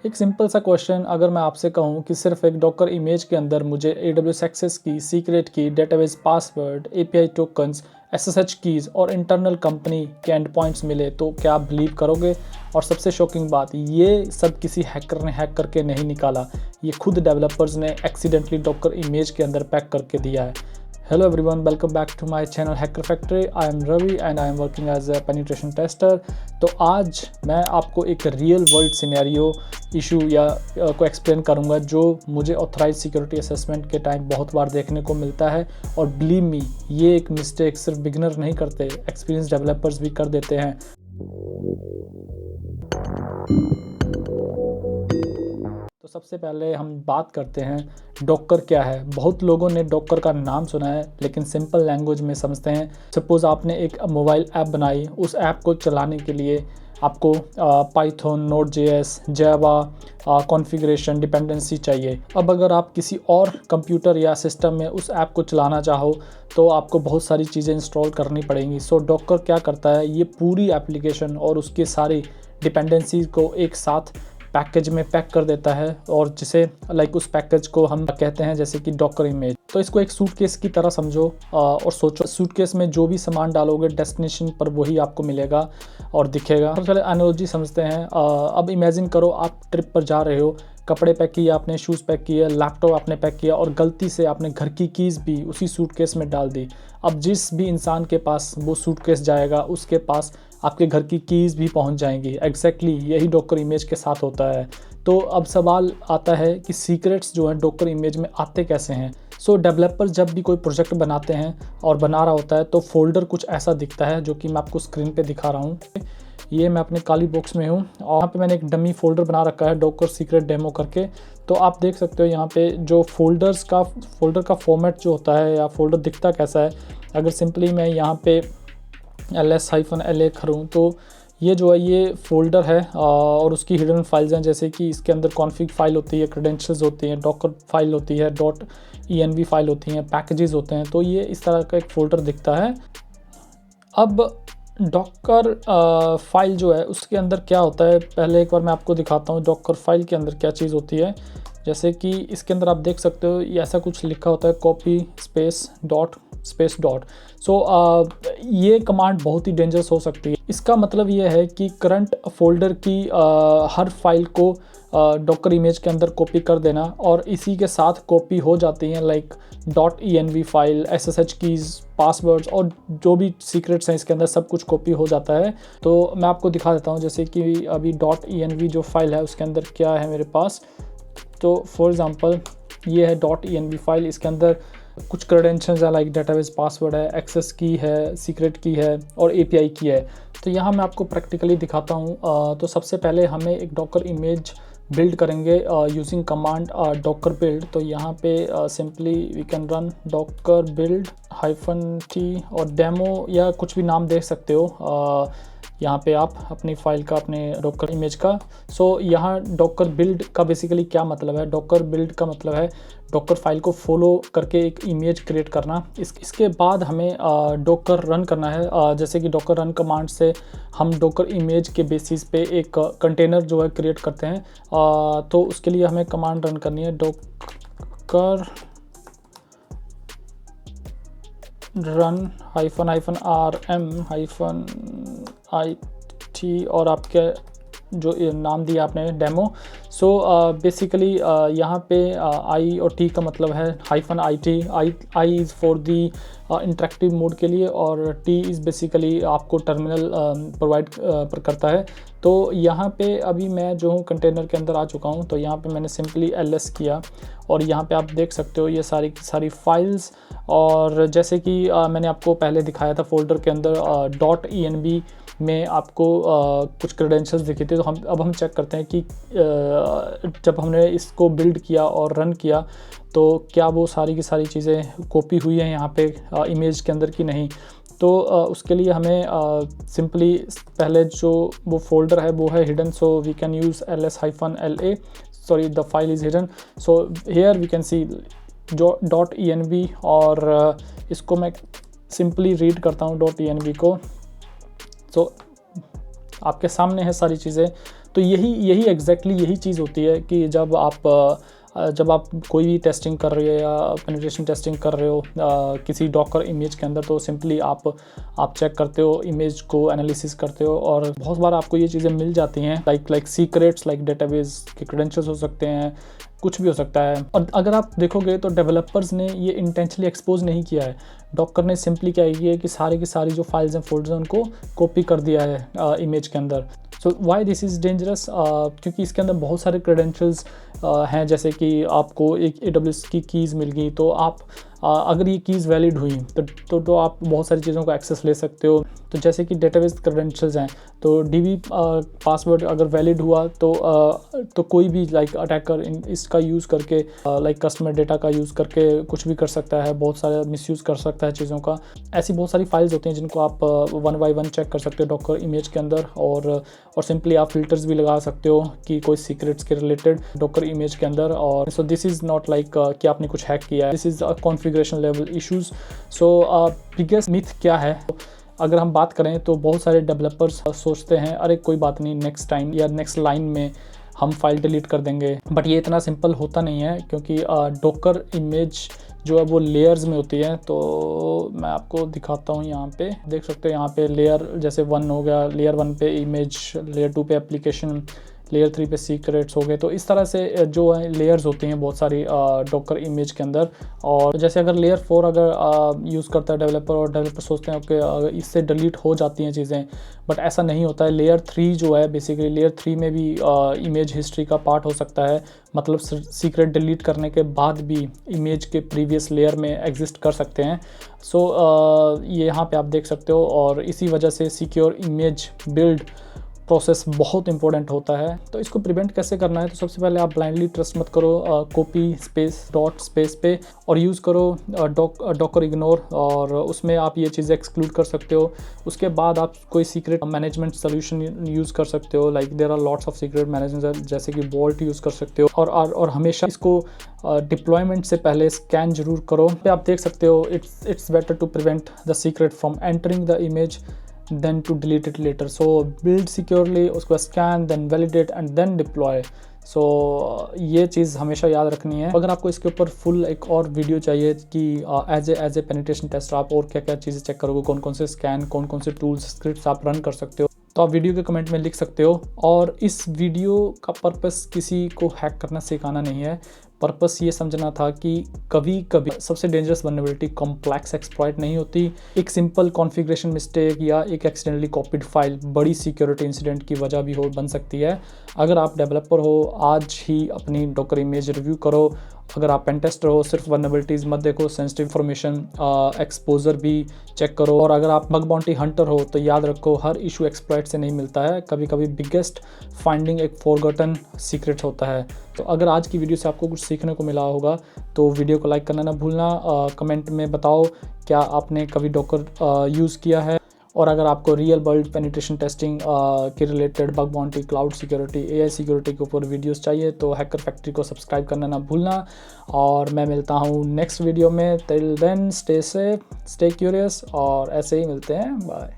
एक सिंपल सा क्वेश्चन, अगर मैं आपसे कहूँ कि सिर्फ एक डॉकर इमेज के अंदर मुझे AWS एक्सेस की, सीक्रेट की, database password, API tokens, SSH keys और इंटरनल कंपनी के एंड पॉइंट्स मिले तो क्या आप बिलीव करोगे? और सबसे शॉकिंग बात, ये सब किसी हैकर ने हैक करके नहीं निकाला, ये खुद डेवलपर्स ने एक्सीडेंटली डॉकर इमेज के अंदर पैक करके दिया है। Hello everyone, welcome back to my channel Hacker Factory. I am Ravi and I am working as a penetration tester. तो आज मैं आपको एक रियल वर्ल्ड सिनेरियो इशू या को एक्सप्लेन करूंगा जो मुझे ऑथराइज सिक्योरिटी असेसमेंट के टाइम बहुत बार देखने को मिलता है। और बिलीव मी, ये एक मिस्टेक सिर्फ बिगिनर नहीं करते, एक्सपीरियंस डेवलपर्स भी कर देते हैं। तो सबसे पहले हम बात करते हैं डॉकर क्या है। बहुत लोगों ने डॉकर का नाम सुना है लेकिन सिंपल लैंग्वेज में समझते हैं। सपोज़ आपने एक मोबाइल ऐप बनाई, उस ऐप को चलाने के लिए आपको पाइथन, नोड.js, जावा कॉन्फ़िगरेशन डिपेंडेंसी चाहिए। अब अगर आप किसी और कंप्यूटर या सिस्टम में उस ऐप को चलाना चाहो तो आपको बहुत सारी चीज़ें इंस्टॉल करनी पड़ेंगी। सो डॉकर क्या करता है, ये पूरी एप्लीकेशन और उसके सारी डिपेंडेंसी को एक साथ पैकेज में पैक कर देता है, और जिसे उस पैकेज को हम कहते हैं जैसे कि डॉकर इमेज। तो इसको एक सूटकेस की तरह समझो और सोचो, सूटकेस में जो भी सामान डालोगे डेस्टिनेशन पर वही आपको मिलेगा और दिखेगा। सबसे पहले एनालॉजी समझते हैं। अब इमेजिन करो आप ट्रिप पर जा रहे हो, कपड़े पैक किए आपने, शूज़ पैक किए, लैपटॉप आपने पैक किया और गलती से आपने घर की कीज़ भी उसी सूटकेस में डाल दी। अब जिस भी इंसान के पास वो सूटकेस जाएगा उसके पास आपके घर की कीज़ भी पहुंच जाएंगी। एग्जैक्टली यही डॉकर इमेज के साथ होता है। तो अब सवाल आता है कि सीक्रेट्स जो हैं डॉकर इमेज में आते कैसे हैं। सो डेवलपर जब भी कोई प्रोजेक्ट बनाते हैं और बना रहा होता है तो फोल्डर कुछ ऐसा दिखता है जो कि मैं आपको स्क्रीन पे दिखा रहा हूँ। ये मैं अपने काली बॉक्स में हूँ और यहाँ पे मैंने एक डमी फोल्डर बना रखा है डॉकर सीक्रेट डेमो करके। तो आप देख सकते हो यहाँ पे जो फोल्डर का फॉर्मेट जो होता है या फोल्डर दिखता कैसा है। अगर सिंपली मैं यहाँ पे ls-la करूँ तो ये जो है ये फोल्डर है और उसकी हिडन फाइल्स हैं, जैसे कि इसके अंदर कॉन्फ़िग फाइल होती है, क्रेडेंशियल्स होती हैं, डॉकर फाइल होती है, .env फाइल होती हैं, पैकेजेस होते हैं। तो ये इस तरह का एक फ़ोल्डर दिखता है। अब डॉकर फाइल जो है उसके अंदर क्या होता है, पहले एक बार मैं आपको दिखाता हूँ डॉकर फाइल के अंदर क्या चीज़ होती है। जैसे कि इसके अंदर आप देख सकते हो ये ऐसा कुछ लिखा होता है, कॉपी स्पेस डॉट। सो ये कमांड बहुत ही डेंजरस हो सकती है। इसका मतलब ये है कि करंट फोल्डर की हर फाइल को डॉकर इमेज के अंदर कॉपी कर देना और इसी के साथ कॉपी हो जाती हैं .env file, SSH keys, passwords और जो भी सीक्रेट्स हैं इसके अंदर सब कुछ कॉपी हो जाता है। तो मैं आपको दिखा देता हूँ, जैसे कि अभी .env जो फाइल है उसके अंदर क्या है मेरे पास। तो फॉर एग्ज़ाम्पल ये है .env फाइल, इसके अंदर कुछ क्रेडेंशियल्स है डेटाबेस पासवर्ड है, एक्सेस की है, सीक्रेट की है और API की है। तो यहाँ मैं आपको प्रैक्टिकली दिखाता हूँ। तो सबसे पहले हमें एक डॉकर इमेज बिल्ड करेंगे यूजिंग कमांड डॉकर बिल्ड। तो यहाँ पे simply we can run Docker build -t और डेमो या कुछ भी नाम दे सकते हो यहाँ पे आप अपनी फाइल का, अपने डॉकर इमेज का। सो यहाँ डॉकर बिल्ड का बेसिकली क्या मतलब है, डॉकर बिल्ड का मतलब है डॉकर फाइल को फॉलो करके एक इमेज क्रिएट करना। इसके बाद हमें डॉकर रन करना है। जैसे कि डॉकर रन कमांड से हम डॉकर इमेज के बेसिस पे एक कंटेनर जो है क्रिएट करते हैं। तो उसके लिए हमें कमांड रन करनी है डॉकर रन -rm-it और आपके जो नाम दिया आपने डेमो। सो बेसिकली यहाँ पे आई और टी का मतलब है -it। I is for the interactive mode के लिए और टी इज़ बेसिकली आपको टर्मिनल प्रोवाइड करता है। तो यहाँ पे अभी मैं जो हूँ कंटेनर के अंदर आ चुका हूँ। तो यहाँ पे मैंने सिंपली ls किया और यहाँ पे आप देख सकते हो ये सारी की सारी फाइल्स। और जैसे कि मैंने आपको पहले दिखाया था फोल्डर के अंदर .env में आपको कुछ क्रेडेंशियल्स दिखे थे। तो अब हम चेक करते हैं कि जब हमने इसको बिल्ड किया और रन किया तो क्या वो सारी की सारी चीज़ें कॉपी हुई हैं यहाँ पे इमेज के अंदर की नहीं। तो उसके लिए हमें सिंपली पहले जो वो फोल्डर है वो है hidden. So we can use ls-la, sorry the file is hidden. So here we can see जो .env और इसको मैं सिंपली रीड करता हूँ .env को। तो आपके सामने है सारी चीज़ें। तो यही एग्जैक्टली यही चीज़ होती है कि जब आप कोई भी टेस्टिंग कर रहे हो या पेनिट्रेशन टेस्टिंग कर रहे हो किसी डॉकर इमेज के अंदर, तो सिंपली आप चेक करते हो, इमेज को एनालिसिस करते हो और बहुत बार आपको ये चीज़ें मिल जाती हैं, लाइक सीक्रेट्स, लाइक डेटाबेस के क्रेडेंशियल्स हो सकते हैं, कुछ भी हो सकता है। और अगर आप देखोगे तो डेवलपर्स ने ये इंटेंशनली एक्सपोज नहीं किया है। डॉकर ने सिंपली क्या किया है कि सारी की सारी जो फाइल्स हैं, फोल्डर्स हैं, उनको कॉपी कर दिया है इमेज के अंदर। सो वाई दिस इज़ डेंजरस, क्योंकि इसके अंदर बहुत सारे क्रेडेंशियल्स हैं, जैसे कि आपको एक AWS की कीज़ मिल गई, तो आप अगर ये कीज़ वैलिड हुई तो आप बहुत सारी चीज़ों को एक्सेस ले सकते हो। तो जैसे कि डेटाबेस क्रेडेंशियल्स हैं, तो DB पासवर्ड अगर वैलिड हुआ तो कोई भी लाइक अटैकर इसका यूज़ करके लाइक कस्टमर डेटा का यूज़ करके कुछ भी कर सकता है, बहुत सारा मिसयूज़ कर सकता है चीज़ों का। ऐसी बहुत सारी फाइल्स होती हैं जिनको आप 1 बाय 1 चेक कर सकते हो डॉकर इमेज के अंदर, और सिंपली आप फिल्टर्स भी लगा सकते हो कि कोई सीक्रेट्स के रिलेटेड डॉकर इमेज के अंदर। और so this is not like कि आपने कुछ हैक किया है, this is configuration level issues. So biggest myth क्या है, अगर हम बात करें तो बहुत सारे डेवलपर्स सोचते हैं अरे कोई बात नहीं, नेक्स्ट टाइम या नेक्स्ट लाइन में हम फाइल डिलीट कर देंगे, बट ये इतना सिंपल होता नहीं है, क्योंकि डॉकर इमेज जो है वो लेयर्स में होती है। तो मैं आपको दिखाता हूँ, यहाँ पे देख सकते हो, यहाँ पे लेयर जैसे 1 हो गया, लेयर 1 पे इमेज, लेयर 2 पे एप्लीकेशन, लेयर 3 पे सीक्रेट्स हो गए। तो इस तरह से जो है लेयर्स होती हैं बहुत सारी डॉकर इमेज के अंदर। और जैसे अगर लेयर 4 अगर यूज़ करता है डेवलपर, और डेवलपर सोचते हैं कि इससे डिलीट हो जाती हैं चीज़ें, बट ऐसा नहीं होता है। लेयर 3 जो है बेसिकली, लेयर 3 में भी इमेज हिस्ट्री का पार्ट हो सकता है, मतलब सीक्रेट डिलीट करने के बाद भी इमेज के प्रीवियस लेयर में एग्जिस्ट कर सकते हैं। सो ये यहाँ पे आप देख सकते हो, और इसी वजह से सिक्योर इमेज बिल्ड प्रोसेस बहुत इंपॉर्टेंट होता है। तो इसको प्रिवेंट कैसे करना है, तो सबसे पहले आप ब्लाइंडली ट्रस्ट मत करो कॉपी स्पेस डॉट स्पेस पे, और यूज़ करो डॉकर इग्नोर, और उसमें आप ये चीज़ें एक्सक्लूड कर सकते हो। उसके बाद आप कोई सीक्रेट मैनेजमेंट सोल्यूशन यूज़ कर सकते हो, like there are lots of secret management, जैसे कि वॉल्ट यूज़ कर सकते हो। और हमेशा इसको डिप्लॉयमेंट से पहले स्कैन जरूर करो। पे आप देख सकते हो, it's better to prevent the secret from entering the image then to delete it later. So build securely, उसको scan, then validate and then deploy. So ये चीज़ हमेशा याद रखनी है। अगर आपको इसके ऊपर फुल एक और वीडियो चाहिए कि एज ए पेनिट्रेशन टेस्टर आप और क्या क्या चीज़ें चेक करोगे, कौन कौन से स्कैन, कौन कौन से टूल्स, स्क्रिप्ट्स आप रन कर सकते हो, तो आप वीडियो के कमेंट में लिख सकते हो। और इस वीडियो का पर्पस किसी को हैक करना सिखाना नहीं है, पर्पस ये समझना था कि कभी कभी सबसे डेंजरस वल्नरेबिलिटी कॉम्प्लेक्स एक्सप्लॉइट नहीं होती, एक सिंपल कॉन्फ़िगरेशन मिस्टेक या एक एक्सीडेंटली कॉपीड फाइल बड़ी सिक्योरिटी इंसिडेंट की वजह भी बन सकती है। अगर आप डेवलपर हो, आज ही अपनी डॉकर इमेज रिव्यू करो। अगर आप पेन टेस्टर हो, सिर्फ वल्नरेबिलिटीज़ मत देखो, सेंसिटिव इन्फॉर्मेशन एक्सपोजर भी चेक करो। और अगर आप बग बाउंटी हंटर हो, तो याद रखो हर इशू एक्सप्लॉइट से नहीं मिलता है, कभी कभी बिगेस्ट फाइंडिंग एक फॉरगॉटन सीक्रेट होता है। तो अगर आज की वीडियो से आपको कुछ सीखने को मिला होगा तो वीडियो को लाइक करना ना भूलना। कमेंट में बताओ क्या आपने कभी डॉकर यूज़ किया है, और अगर आपको रियल वर्ल्ड पेनिट्रेशन टेस्टिंग के related bug bounty, cloud security, AI security के ऊपर वीडियोस चाहिए तो हैकर फैक्ट्री को सब्सक्राइब करना ना भूलना। और मैं मिलता हूँ नेक्स्ट वीडियो में। Till then stay safe, stay curious, और ऐसे ही मिलते हैं। बाय।